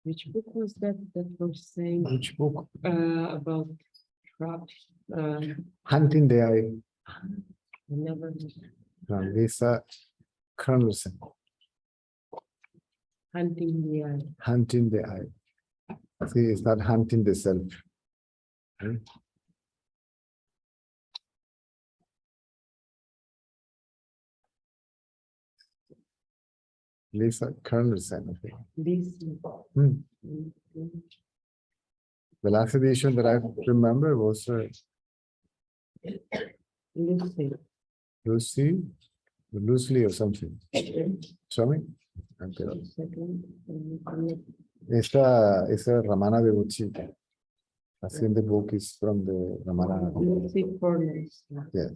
Which book was that was saying Which book? about traps? Hunting the Eye. I never From Lisa Carlson. hunting the eye. Hunting the Eye. See, it's not hunting the self. Right? Lisa Carlson. I think. This Hmm. The last edition that I remember was Lucy. Loosely or something. Show me. Okay. Esta Ramana de Bucci. I think the book is from the Ramana. Lucy Corners. Yeah.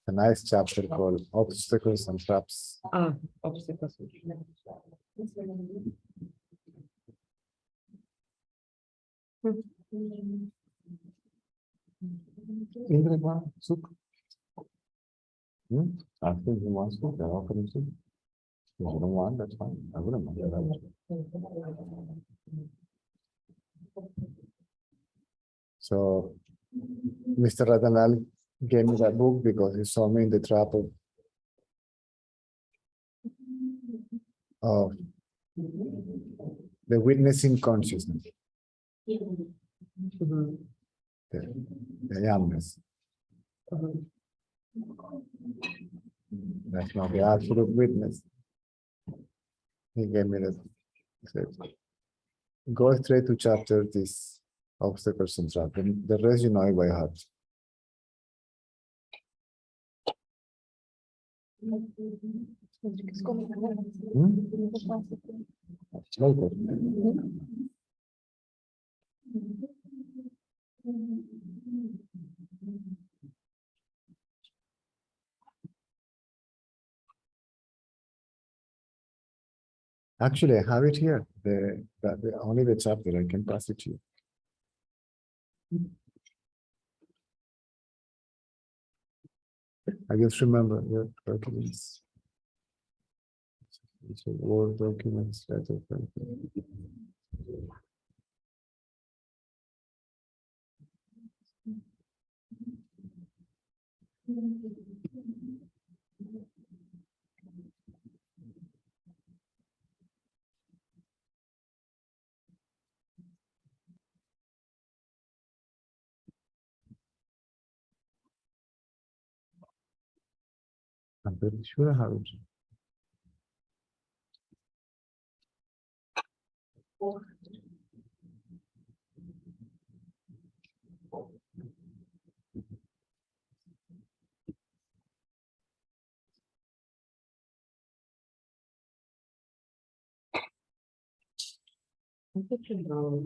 A nice chapter called Obstacles and Traps. Obstacles. Indra, want soup? I think he wants soup. They're offering soup. If you don't want, that's fine. I wouldn't mind that. So, Mr. Ratanal gave me that book because he saw me in the trap of the witnessing consciousness, Mhm. the youngness. Mhm. That's not the absolute witness. He gave me that. He said, go straight to chapter this obstacles and traps. The rest you know it by heart. Later. Actually, I have it here. Only the chapter. I can pass it to you. I just remember the documents. It's a Word document status. I'm pretty sure I have it. I think you know,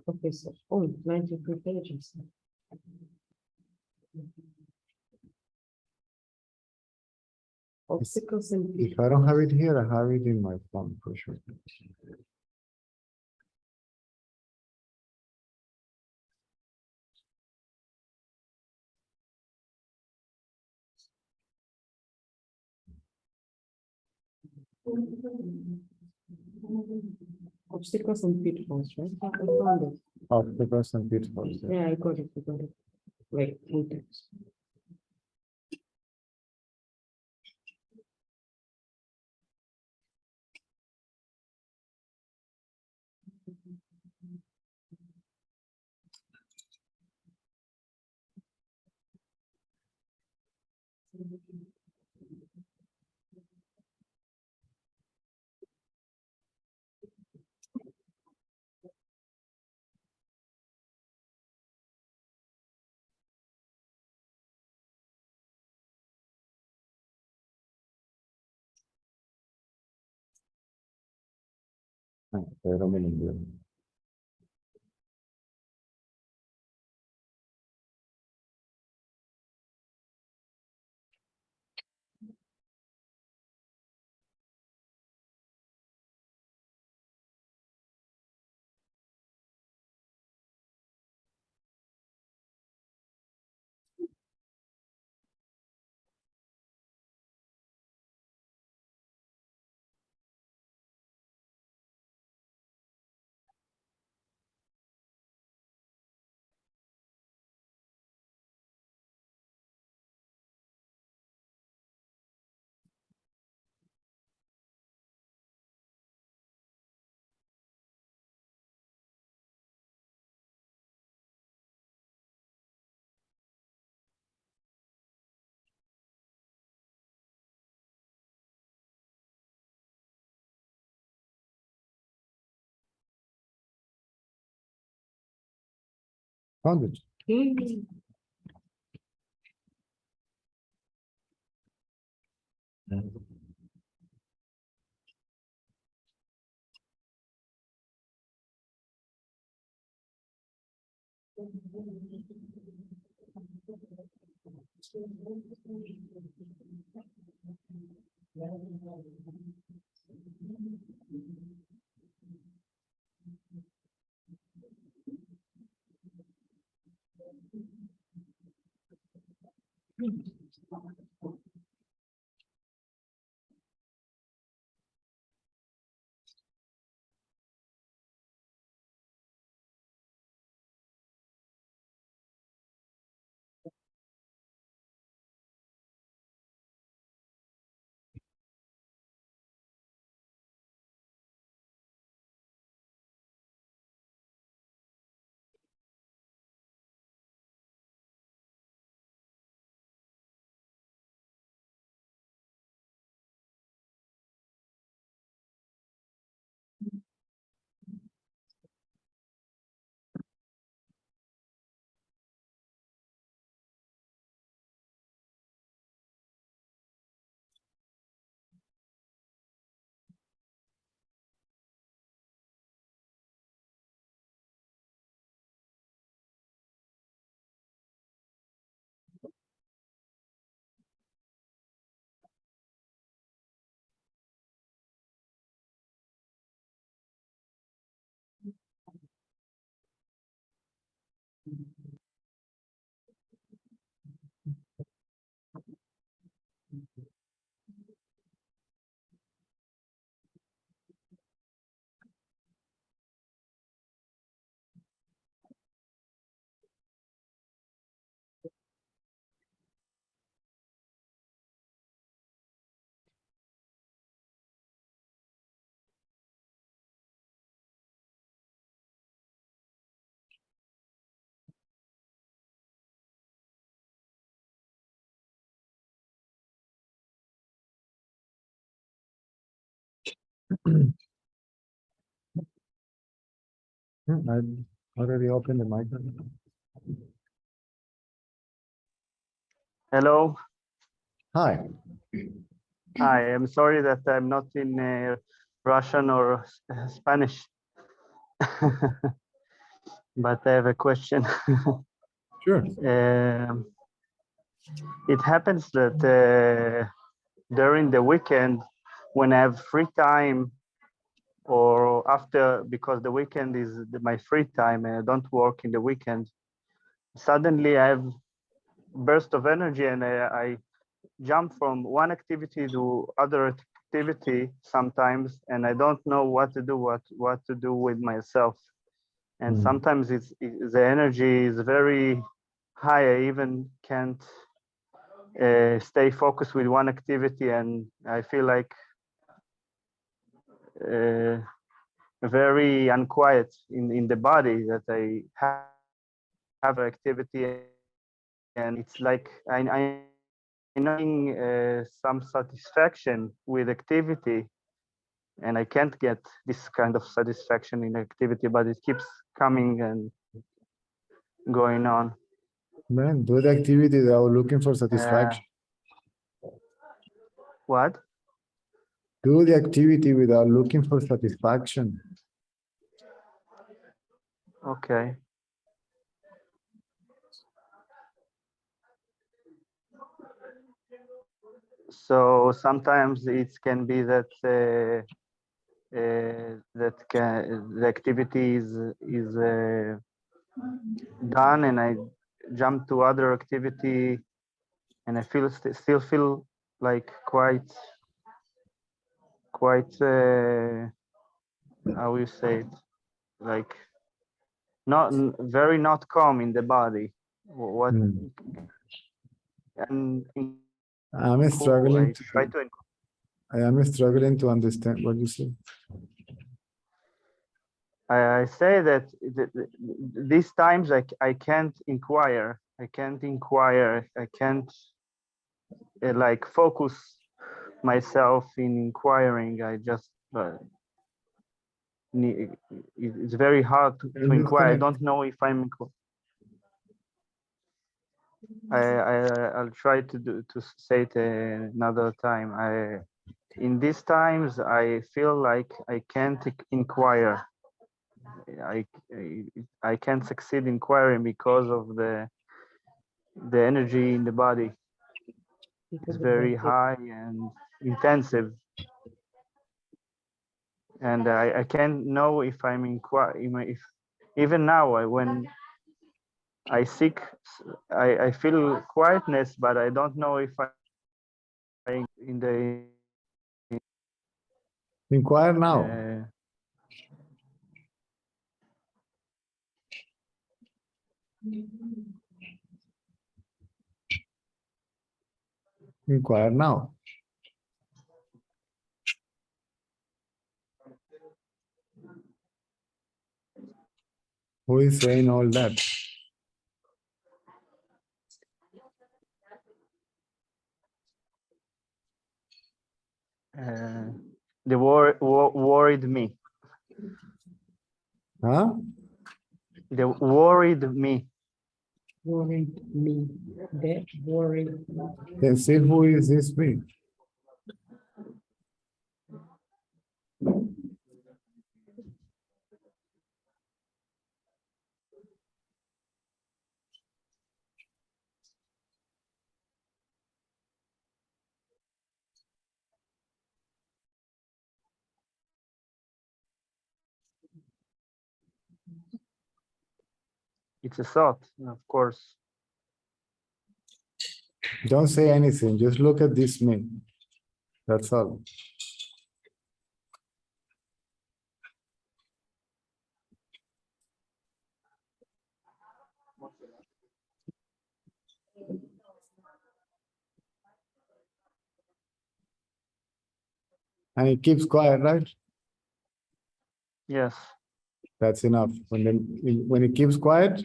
okay, so, oh, 93 pages. Obstacles and If I don't have it here, I have it in my phone for sure. obstacles and pitfalls, right? I found it. Obstacles and pitfalls. Yeah. Yeah, I got it. I got it. Wait, full text. Pero me lo envió. Found it. Mm. I already opened the microphone. Hello. Hi. Hi. I'm sorry that I'm not in Russian or Spanish, but I have a question. Sure. It happens that during the weekend, when I have free time, or after, because the weekend is my free time and I don't work in the weekend, suddenly I have burst of energy and I jump from one activity to other activity sometimes, and I don't know what to do, what to do with myself. And sometimes the energy is very high. I even can't stay focused with one activity, and I feel like very unquiet in the body, that I have activity, and it's like I'm knowing some satisfaction with activity, and I can't get this kind of satisfaction in activity, but it keeps coming and going on. Man, do the activity that are looking for satisfaction. What? Do the activity without looking for satisfaction. Okay. So sometimes it can be that the activity is done, and I jump to other activity, and I still feel like quite how you say it, like very not calm in the body. What? And I'm struggling I try to. I am struggling to understand what you say. I say that these times I can't inquire. I can't inquire. I can't like focus myself in inquiring. I just it's very hard to inquire. I don't know if I'm. I'll try to say it another time. In these times I feel like I can't inquire. I can't succeed inquiring because of the energy in the body. It's very high and intensive, and I can't know if I'm inquiring. If even now, when I seek, I feel quietness, but I don't know if I in the Inquire now. Inquire now. Who is saying all that? the worried me. Huh? The worried me. Worried me. That worried me. Then say, who is this me? It's a thought, of course. Don't say anything. Just look at this me. That's all. And it keeps quiet, right? Yes. That's enough. When it keeps quiet,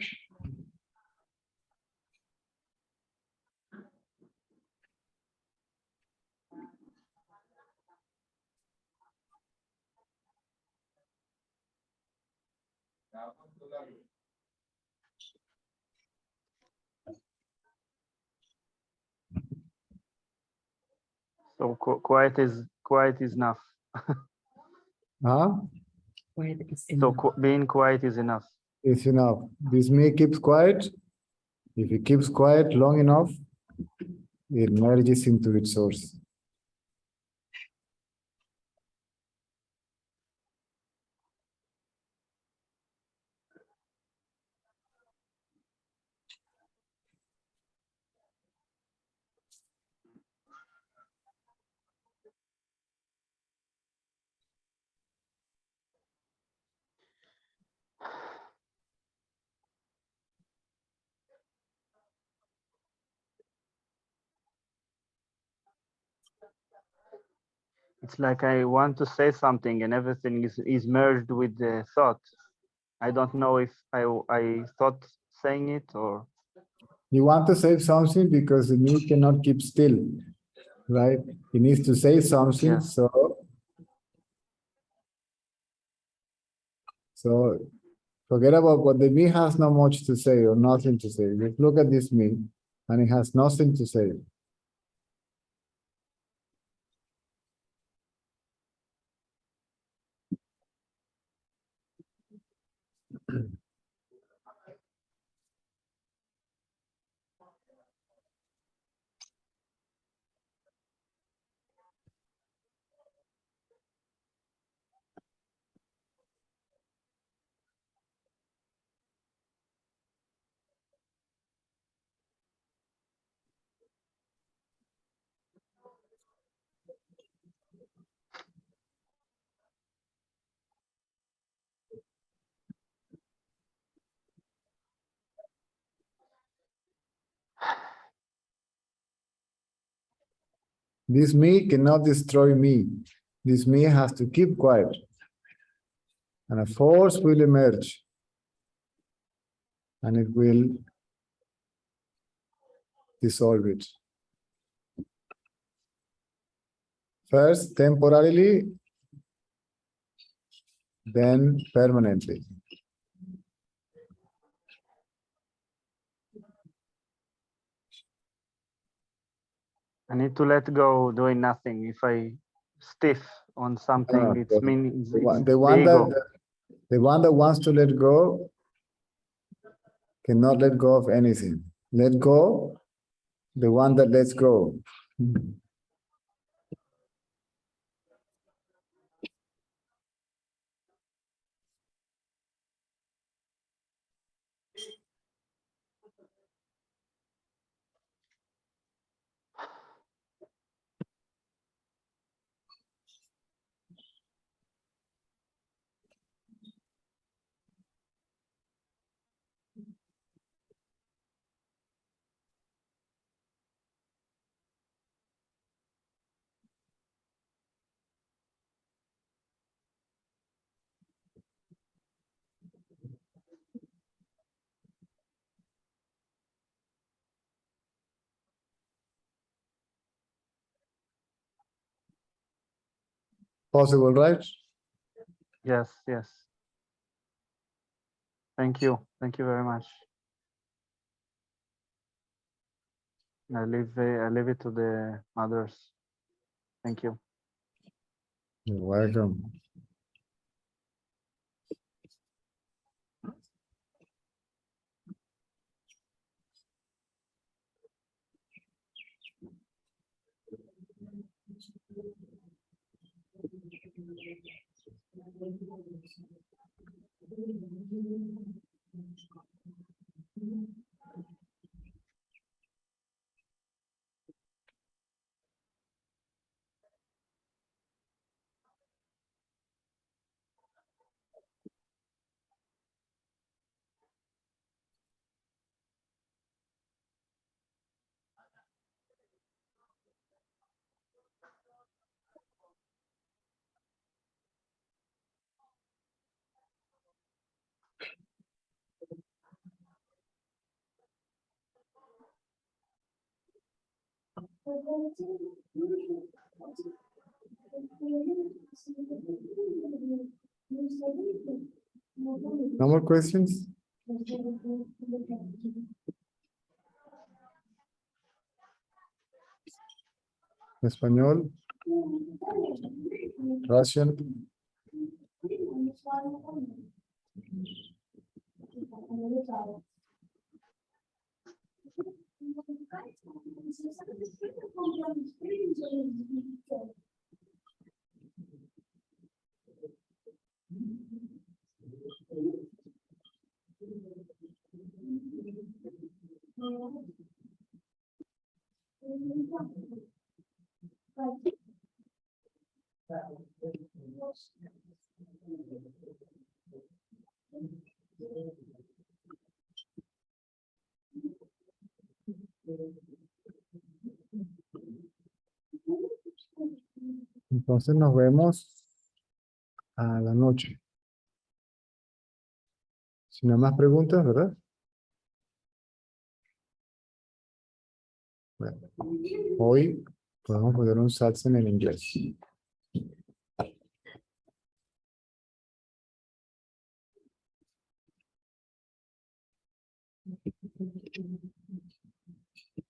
So quiet is enough. Huh? Quiet is So enough. being quiet is enough. It's enough. This me keeps quiet. If it keeps quiet long enough, it merges into its source. It's like I want to say something and everything is merged with the thought. I don't know if I thought saying it or You want to say something because the me cannot keep still, right? It needs to say something, Yeah. so forget about what the me has not much to say or nothing to say. Just look at this me, and it has nothing to say. This me cannot destroy me. This me has to keep quiet. And a force will emerge. And it will dissolve it. First, temporarily, then permanently. I need to let go doing nothing. If I stiff on something, it's means The it's one ego. the one that wants to let go cannot let go of anything. Let go, the one that lets go. Possible, right? Yes, yes. Thank you. Thank you very much. I leave it to the others. Thank you. You're welcome. No more questions? Español, Russian, entonces nos vemos a la noche. Si no hay más preguntas, ¿verdad? Bueno, hoy podemos poner un salsa en el inglés.